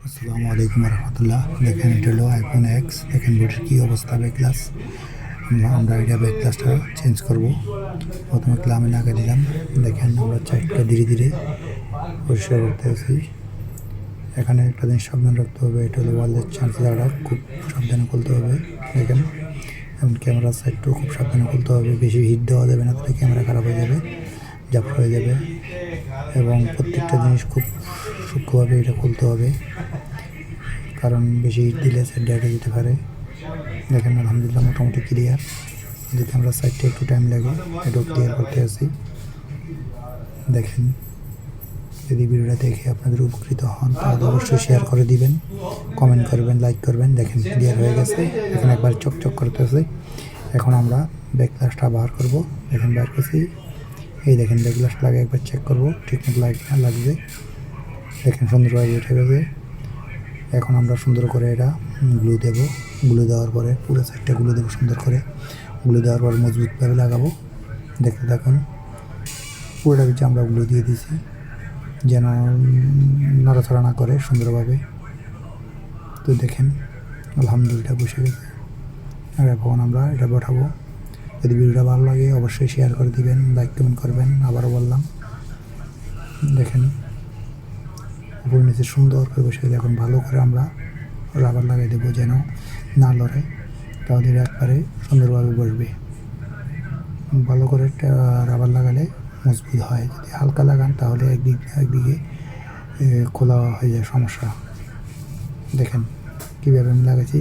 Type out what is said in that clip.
আসসালামু আলাইকুম রহমতুল্লাহ। দেখেন এটা হলো আইফোন এক্স। দেখেন বডির কী অবস্থা, ব্যাক গ্লাস। আমরা এটা ব্যাক গ্লাসটা চেঞ্জ করব। প্রথমে ক্লামে লাগিয়ে দিলাম। দেখেন আমরা চারটা ধীরে ধীরে পরিষ্কার করতে আছি। এখানে একটা জিনিস সাবধান রাখতে হবে, এটা হলো ওয়ালের চার্জারটা খুব সাবধানে খুলতে হবে। দেখেন এবং ক্যামেরার সাইডটাও খুব সাবধানে খুলতে হবে, বেশি হিট দেওয়া যাবে না, তাহলে ক্যামেরা খারাপ হয়ে যাবে, জাফর হয়ে যাবে। এবং প্রত্যেকটা জিনিস খুব সূক্ষ্মভাবে এটা খুলতে হবে, কারণ বেশি হিট দিলে সাইড ডেটে যেতে পারে। দেখেন আলহামদুলিল্লাহ মোটামুটি ক্লিয়ার। যদি ক্যামেরার সাইডটা একটু টাইম লাগে, এটাও ক্লিয়ার করতে আসি। দেখেন যদি ভিডিওটা দেখে আপনাদের উপকৃত হন তাহলে অবশ্যই শেয়ার করে দিবেন, কমেন্ট করবেন, লাইক করবেন। দেখেন ক্লিয়ার হয়ে গেছে, এখন একবার চকচক করতেছে। এখন আমরা ব্যাক গ্লাসটা বার করব। দেখেন বার করছি, এই দেখেন ব্যাক গ্লাস লাগে একবার চেক করব ঠিকমতো লাগবে। দেখেন সুন্দরভাবে উঠে গেছে। এখন আমরা সুন্দর করে এটা গ্লু দেবো। গ্লু দেওয়ার পরে পুরো সাইডটা গ্লু দেবো সুন্দর করে। গ্লু দেওয়ার পর মজবুতভাবে লাগাবো। দেখতে থাকুন, পুরোটা পিছিয়ে আমরা গ্লু দিয়ে দিয়েছি যেন নড়াচড়া না করে সুন্দরভাবে। তো দেখেন আলহামদুলিল্লাহ বসে গেছে। আর এখন আমরা এটা পাঠাবো। যদি ভিডিওটা ভালো লাগে অবশ্যই শেয়ার করে দিবেন, লাইক কমেন্ট করবেন। আবারও বললাম, দেখেন উপর নিচে সুন্দর করে বসে গেছে। এখন ভালো করে আমরা রাবার লাগিয়ে দেবো যেন না লড়ে, তাহলে একবারে সুন্দরভাবে বসবে। ভালো করে রাবার লাগালে মজবুত হয়, যদি হালকা লাগান তাহলে একদিকে খোলা হয়ে যায় সমস্যা। দেখেন কীভাবে আমি লাগাইছি।